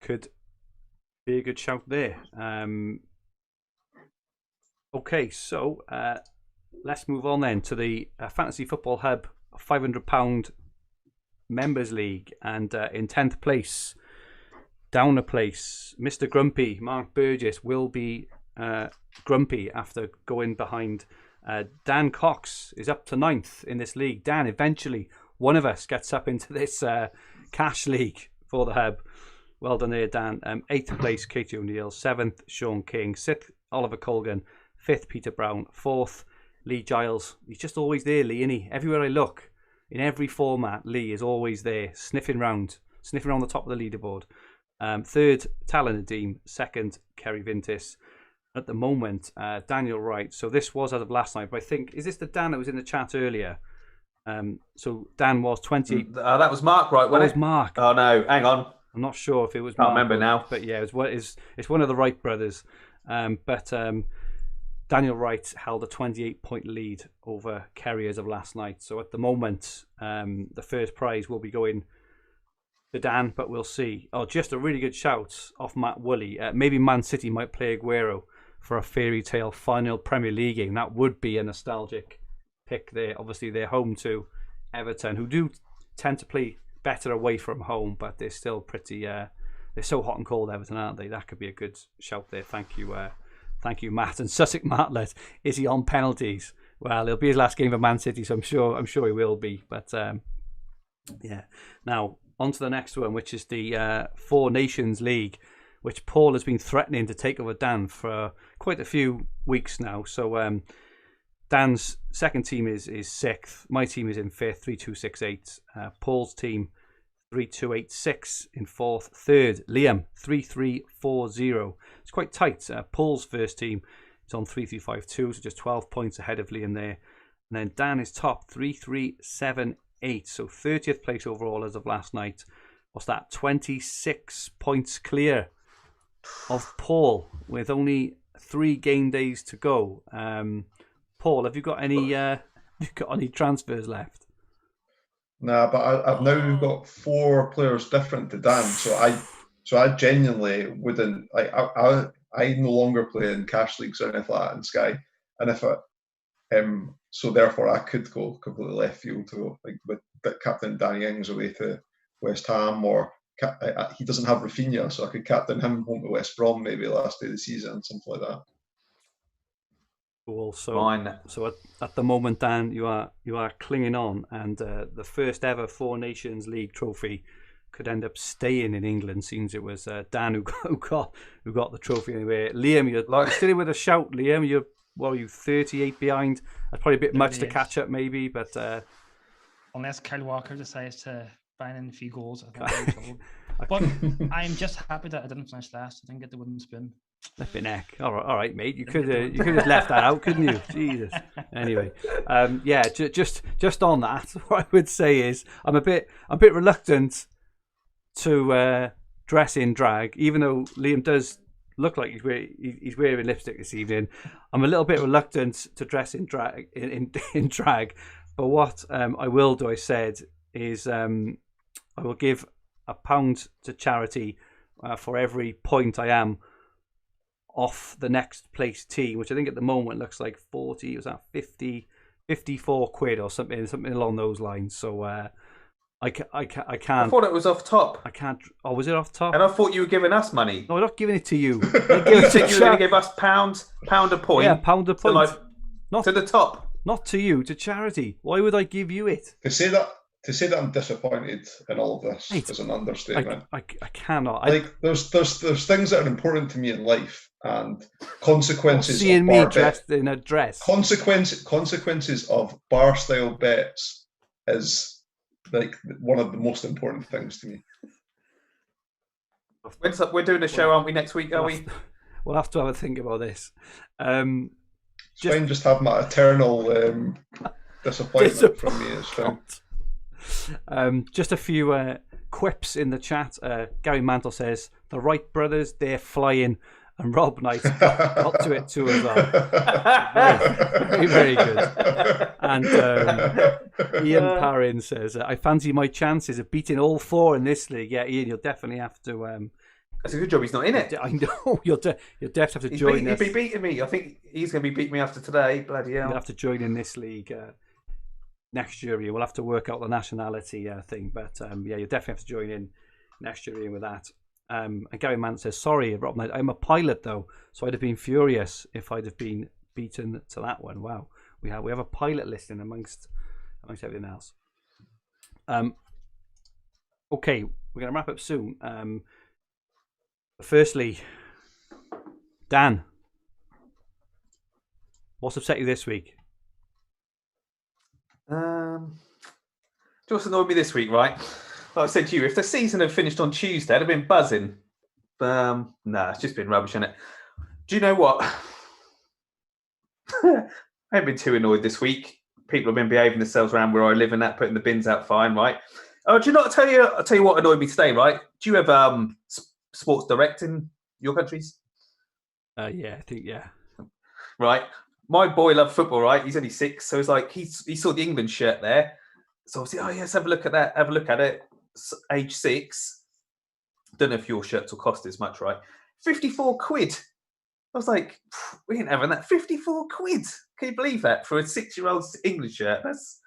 Could be a good shout there. Okay, so let's move on then to the Fantasy Football Hub £500 Members League. And in 10th place, down a place, Mr. Grumpy, Mark Burgess, will be grumpy after going behind. Dan Cox is up to 9th in this league. Dan, eventually one of us gets up into this Cash League for the Hub. Well done there, Dan. 8th place, Katie O'Neill. 7th, Sean King. 6th, Oliver Colgan. 5th, Peter Brown. 4th, Lee Giles. He's just always there, Lee, isn't he? Everywhere I look, in every format, Lee is always there, sniffing around the top of the leaderboard. 3rd, Talon Nadeem. 2nd, Kerry Vintis. At the moment, Daniel Wright. So this was as of last night, but I think, is this the Dan that was in the chat earlier? So Dan was 28. That was Mark, right? That was Mark. Oh no, hang on. I'm not sure if it was. Can't Mark, remember now. But yeah, it's one of the Wright brothers. But Daniel Wright held a 28-point lead over Kerry as of last night. So at the moment, the first prize will be going to Dan, but we'll see. Oh, just a really good shout off Matt Woolley. Maybe Man City might play Aguero for a fairy tale final Premier League game. That would be a nostalgic pick there. Obviously, they're home to Everton, who do tend to play better away from home, but they're still pretty. They're so hot and cold, Everton, aren't they? That could be a good shout there. Thank you, Matt. And Sussex Martlet, is he on penalties? Well, it'll be his last game for Man City, so I'm sure he will be. But yeah. Now on to the next one, which is the Four Nations League, which Paul has been threatening to take over Dan for quite a few weeks now. So Dan's second team is 6th. My team is in 5th, 3-2-6-8. Paul's team 3-2-8-6 in 4th. 3rd, Liam 3-3-4-0. It's quite tight. Paul's first team is on 3-3-5-2, so just 12 points ahead of Liam there. And then Dan is top 3-3-7-8, so 30th place overall as of last night. What's that? 26 points clear of Paul with only 3 game days to go. Paul, have you got any transfers left? Nah, but I've now got 4 players different to Dan, so I genuinely wouldn't. I no longer play in cash leagues or anything like that in Sky, and if so therefore I could go completely left field to go with captain Danny Ings away to West Ham, or he doesn't have Rafinha, so I could captain him home to West Brom maybe last day of the season, something like that. Cool. So at the moment, Dan, you are clinging on, and the first ever Four Nations League trophy could end up staying in England. Seems it was Dan who got the trophy anyway. Liam, you're still with a shout. Liam, are you 38 behind? That's probably a bit much to catch up, maybe, but unless Kyle Walker decides to bang in a few goals, I think I'll be But I'm just happy that I didn't finish last. I didn't get the wooden spoon. Flipping heck. All right, mate. You could have left that out, couldn't you? Jesus. Anyway, yeah. Just on that, what I would say is I'm a bit reluctant to dress in drag, even though Liam does look like he's wearing lipstick this evening. I'm a little bit reluctant to dress in drag in drag. But what I will do, I said, is I will give £1 to charity for every point I am off the next place team, which I think at the moment looks like 40, was that 50, 54 quid or something along those lines. So I can't. I thought it was off top. I can't. Oh, was it off top? And I thought you were giving us money. No, I'm not giving it to you. You said you were going to give us pound a point. Yeah, £1 a point. Not to the top. Not to you, to charity. Why would I give you it? To say that I'm disappointed in all of this is an understatement. I cannot. There's things that are important to me in life, and consequences. Seeing me dressed in a dress. Consequences of bar style bets is like one of the most important things to me. We're doing a show, aren't we, next week? Are we? We'll have to have a think about this. Just have my eternal disappointment from me. It's fine. Just a few quips in the chat. Gary Mantle says the Wright brothers, they're flying, and Rob Knight got to it too as well. Very, very good. And Ian Parrin says, I fancy my chances of beating all 4 in this league. Yeah, Ian, you'll definitely have to. It's a good job he's not in it. I know. You'll definitely have to join us. He'll be beating me. I think he's going to be beating me after today. Bloody hell. You'll have to join in this league next year. We'll have to work out the nationality thing. But yeah, you'll definitely have to join in next year with that. And Gary Mann says, sorry, Rob Knight, I'm a pilot though, so I'd have been furious if I'd have been beaten to that one. Wow. We have a pilot listing amongst everything else. Okay, we're going to wrap up soon. Firstly, Dan, what's upset you this week? Just annoyed me this week, right? Like I said to you, if the season had finished on Tuesday, I'd have been buzzing. No, it's just been rubbish, hasn't it? Do you know what? I haven't been too annoyed this week. People have been behaving themselves around where I live and that, putting the bins out fine, right? Oh, do you not tell you? I'll tell you what annoyed me today, right? Do you have Sports Direct in your countries? Yeah, I think Right. My boy loves football, right? He's only 6, so it's like he saw the England shirt there. So I was like, oh yes, have a look at that. Have a look at it. Age 6. Don't know if your shirts will cost as much, right? 54 quid. I was like, we ain't having that. 54 quid. Can you believe that for a 6-year-old's English shirt? That's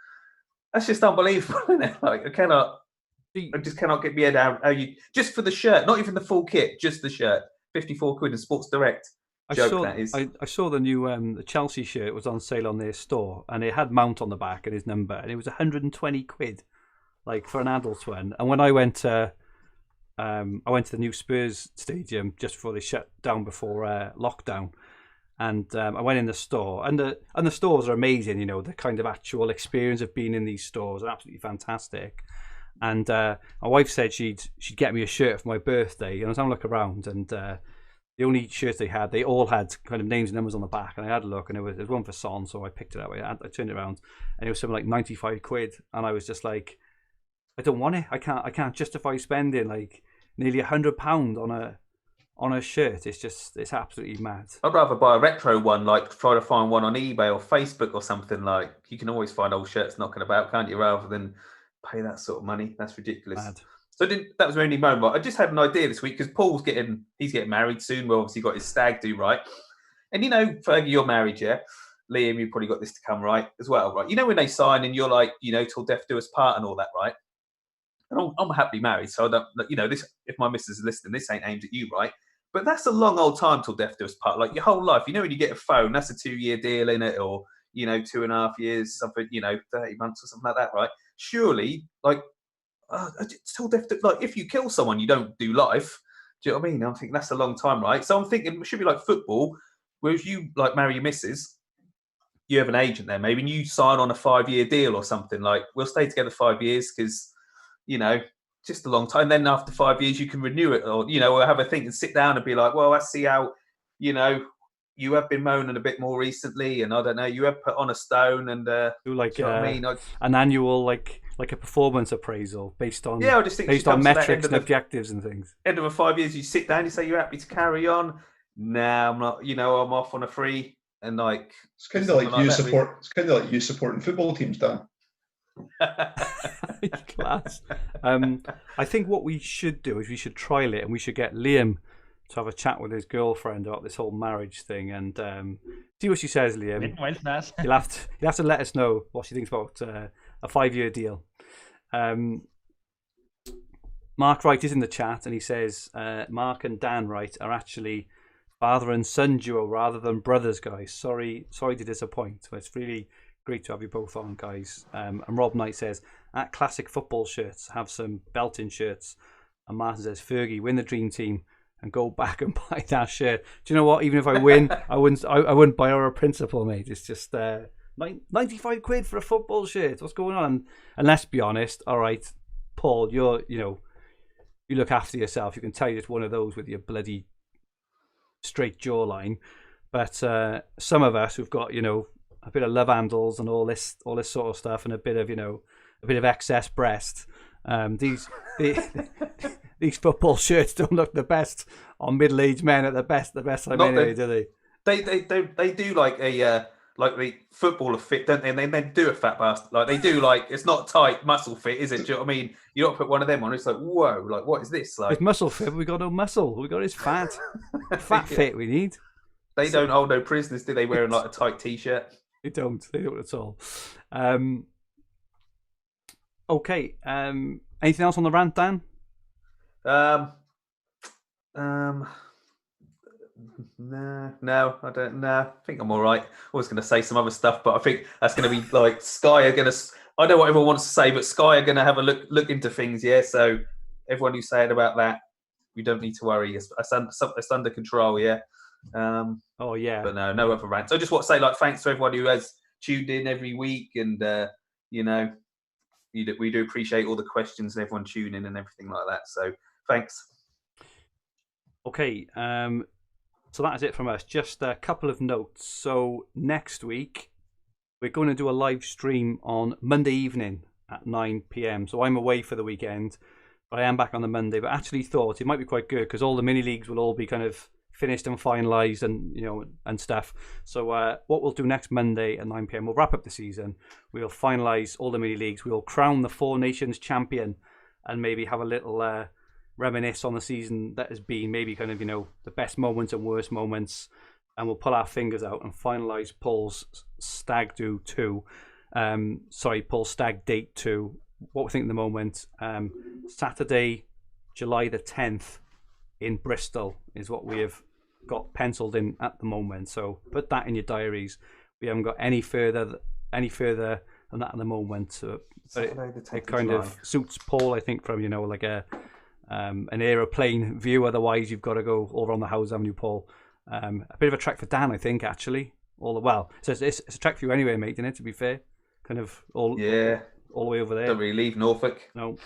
just unbelievable, isn't it? Like I just cannot get my head out. How you just for the shirt, not even the full kit, just the shirt. 54 quid in Sports Direct. I saw the new the Chelsea shirt was on sale on their store, and it had Mount on the back and his number, and it was 120 quid, like for an adult one. And when I went to the new Spurs stadium just before they shut down before lockdown, and I went in the store, and the stores are amazing. You know, the kind of actual experience of being in these stores are absolutely fantastic. And my wife said she'd get me a shirt for my birthday, and I was having a look around, and the only shirts they all had kind of names and numbers on the back, and I had a look, and there was one for Son, so I picked it up. I turned it around, and it was something like 95 quid, and I was just like, I don't want it. I can't justify spending like nearly £100 on a shirt. It's absolutely mad. I'd rather buy a retro one, like try to find one on eBay or Facebook or something. Like you can always find old shirts knocking about, can't you? Rather than pay that sort of money. That's ridiculous. Mad. So that was my only moment. I just had an idea this week because Paul's getting married soon. Well, obviously got his stag do, right? And you know, Fergie, you're married, yeah? Liam, you've probably got this to come, right? As well, right? You know when they sign and you're like, you know, till death do us part and all that, right? And I'm happily married, so I don't, you know, this. If my missus is listening, this ain't aimed at you, right? But that's a long old time till death do us part. Like your whole life, you know, when you get a phone, that's a 2-year deal in it, or you know, 2.5 years, something, you know, 30 months or something like that, right? Surely, like. Till death, like if you kill someone, you don't do life. Do you know what I mean? I'm thinking that's a long time, right? So I'm thinking it should be like football, where if you like marry your missus, you have an agent there, maybe, and you sign on a 5-year deal or something. Like we'll stay together 5 years because, you know, just a long time. Then after 5 years, you can renew it, or you know, or have a think and sit down and be like, well, let's see how, you know, you have been moaning a bit more recently, and I don't know, you have put on a stone and do like you know what I mean? An annual like a performance appraisal based on I just think based on metrics and objectives and things. End of a 5 years, you sit down, you say you're happy to carry on. Nah, I'm not. You know, I'm off on a free, and like it's kind of like you support. It's kind of like you supporting football teams, Dan. Class. I think what we should do is we should trial it, and we should get Liam to have a chat with his girlfriend about this whole marriage thing, and see what she says, Liam. You'll have to let us know what she thinks about a 5-year deal. Mark Wright is in the chat, and he says Mark and Dan Wright are actually father and son duo rather than brothers, guys. Sorry to disappoint. But it's really great to have you both on, guys. And Rob Knight says at Classic Football Shirts have some belting shirts, and Martin says Fergie, win the dream team and go back and buy that shirt. Do you know what? Even if I win, I wouldn't buy our principal, mate. It's just 95 quid for a football shirt. What's going on? And let's be honest. All right, Paul, you look after yourself. You can tell you're just one of those with your bloody straight jawline. But some of us who've got, you know, a bit of love handles and all this sort of stuff, and a bit of excess breast. These football shirts don't look the best on middle-aged men at the best time anyway, do they? They do like a like the footballer fit, don't they? And they do a fat bastard. Like they do, like it's not tight muscle fit, is it? Do you know what I mean? You don't put one of them on. It's like, whoa, like what is this? Like it's muscle fit, but we got no muscle. We got his fat fit. We need. They don't hold no prisoners, do they? Wearing like a tight t-shirt. They don't at all. Okay. Anything else on the rant, Dan? No, I don't. No, I think I'm all right. I was going to say some other stuff, but I think that's going to be like Sky are going to. I know what everyone wants to say, but Sky are going to have a look into things. Yeah, so everyone who's saying about that, we don't need to worry. It's under control, yeah. Oh yeah. But no other rants. I just want to say, like, thanks to everyone who has tuned in every week, and you know, we do appreciate all the questions and everyone tuning in and everything like that. So thanks. Okay, so that is it from us. Just a couple of notes. So next week we're going to do a live stream on Monday evening at 9 p.m. So I'm away for the weekend, but I am back on the Monday. But actually thought it might be quite good because all the mini leagues will all be kind of finished and finalised, and and stuff. So what we'll do next Monday at 9 p.m. we'll wrap up the season. We'll finalise all the mini leagues. We'll crown the Four Nations champion, and maybe have a little reminisce on the season that has been. Maybe kind of the best moments and worst moments, and we'll pull our fingers out and finalise Paul's Stag Do 2. Paul's Stag Date 2. What we think at the moment. Saturday, July the 10th. In Bristol is what we have got penciled in at the moment. So put that in your diaries. We haven't got any further than that at the moment. So it kind of suits Paul, I think, from like an aeroplane view. Otherwise, you've got to go over on the Howes Avenue, Paul. A bit of a trek for Dan, I think, actually. So it's a trek for you anyway, mate. Isn't it? To be fair, kind of all the way over there. Don't really leave Norfolk. No,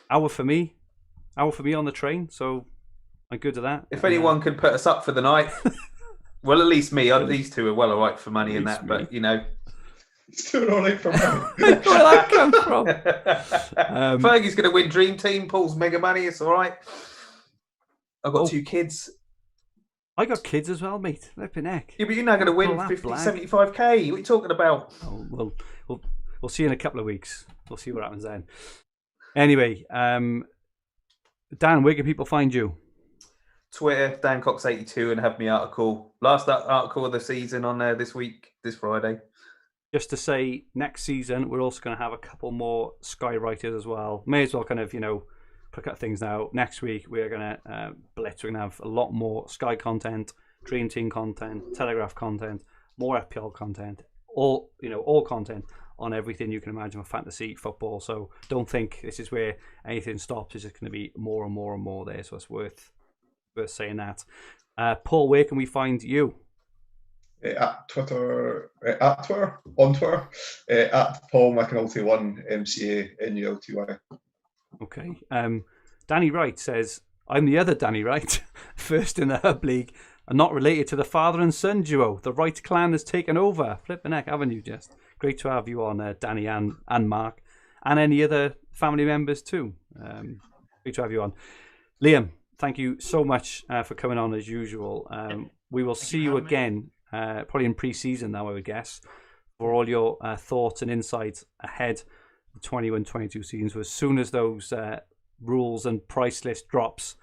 hour for me on the train. So. I'm good at that. If anyone can put us up for the night, well, at least me. These two are well all right for money and that, but still all right for money. Where that come from? Fergie's going to win Dream Team. Paul's mega money. It's all right. I've got 2 kids. I got kids as well, mate. Flipping heck. Yeah, but you're not going to win 50, 75k. What are you talking about? Oh, we'll see in a couple of weeks. We'll see what happens then. Anyway, Dan, where can people find you? Twitter, Dan Cox 82, and have me article. Last article of the season on there this Friday. Just to say, next season we're also going to have a couple more Sky writers as well. May as well kind of pick up things now. Next week we're going to blitz. We're going to have a lot more Sky content, Dream Team content, Telegraph content, more FPL content, all content on everything you can imagine for fantasy football. So don't think this is where anything stops. It's just going to be more and more and more there. So it's worth saying that. Paul, where can we find you? At Twitter, at Paul McAnulty 1 MCANULTY. Okay. Danny Wright says, I'm the other Danny Wright, first in the Hub League, and not related to the father and son duo. The Wright clan has taken over. Flipping heck, haven't you? Just great to have you on, Danny and Mark, and any other family members too. Great to have you on. Liam, thank you so much for coming on as usual. We will see you again, probably in pre-season now, I would guess, for all your thoughts and insights ahead of the 21-22 season. So as soon as those rules and price list drops,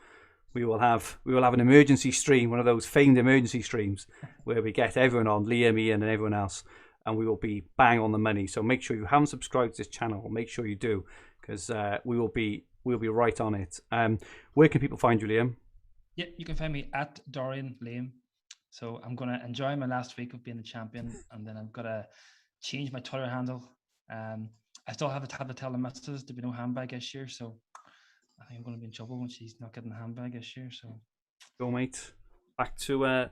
we will have an emergency stream, one of those famed emergency streams, where we get everyone on, Liam, Ian, and everyone else, and we will be bang on the money. So make sure you haven't subscribed to this channel. Make sure you do, because we'll be right on it. Where can people find you, Liam? Yeah, you can find me at Dorrian Liam. So I'm going to enjoy my last week of being the champion, and then I'm going to change my Twitter handle. I still have to tell the missus to be no handbag this year, so I think I'm going to be in trouble when she's not getting a handbag this year. So go, mate. Back to a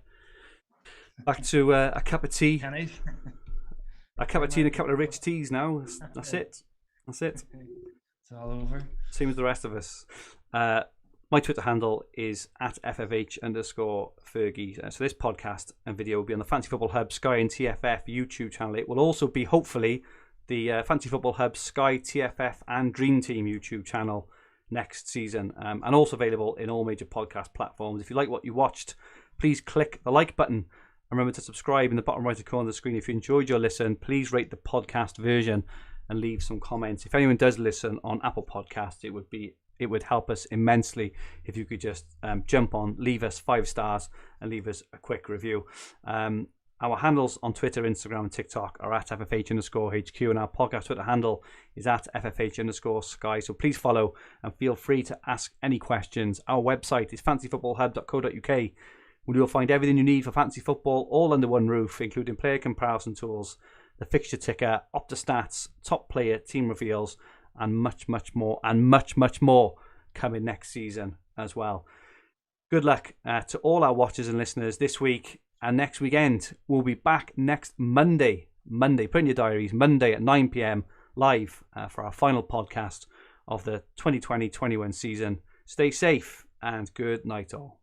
cup of tea. A cup of tea and a couple of rich teas now. That's it. It's all over. Same as the rest of us. My Twitter handle is at @FFH_Fergie. So this podcast and video will be on the Fantasy Football Hub Sky and TFF YouTube channel. It will also be, hopefully, the Fantasy Football Hub Sky, TFF and Dream Team YouTube channel next season. And also available in all major podcast platforms. If you like what you watched, please click the like button. And remember to subscribe in the bottom right corner of the screen. If you enjoyed your listen, please rate the podcast version and leave some comments. If anyone does listen on Apple Podcasts, it would help us immensely if you could just jump on, leave us 5 stars, and leave us a quick review. Our handles on Twitter, Instagram, and TikTok are at FFH_HQ, and our podcast Twitter handle is at FFH_Sky. So please follow and feel free to ask any questions. Our website is fantasyfootballhub.co.uk, where you'll find everything you need for fantasy football all under one roof, including player comparison tools, the fixture ticker, Opta stats, top player, team reveals, and much, much more. coming next season as well. Good luck to all our watchers and listeners this week and next weekend. We'll be back next Monday. Put in your diaries, Monday at 9 p.m. live for our final podcast of the 2020-21 season. Stay safe and good night all.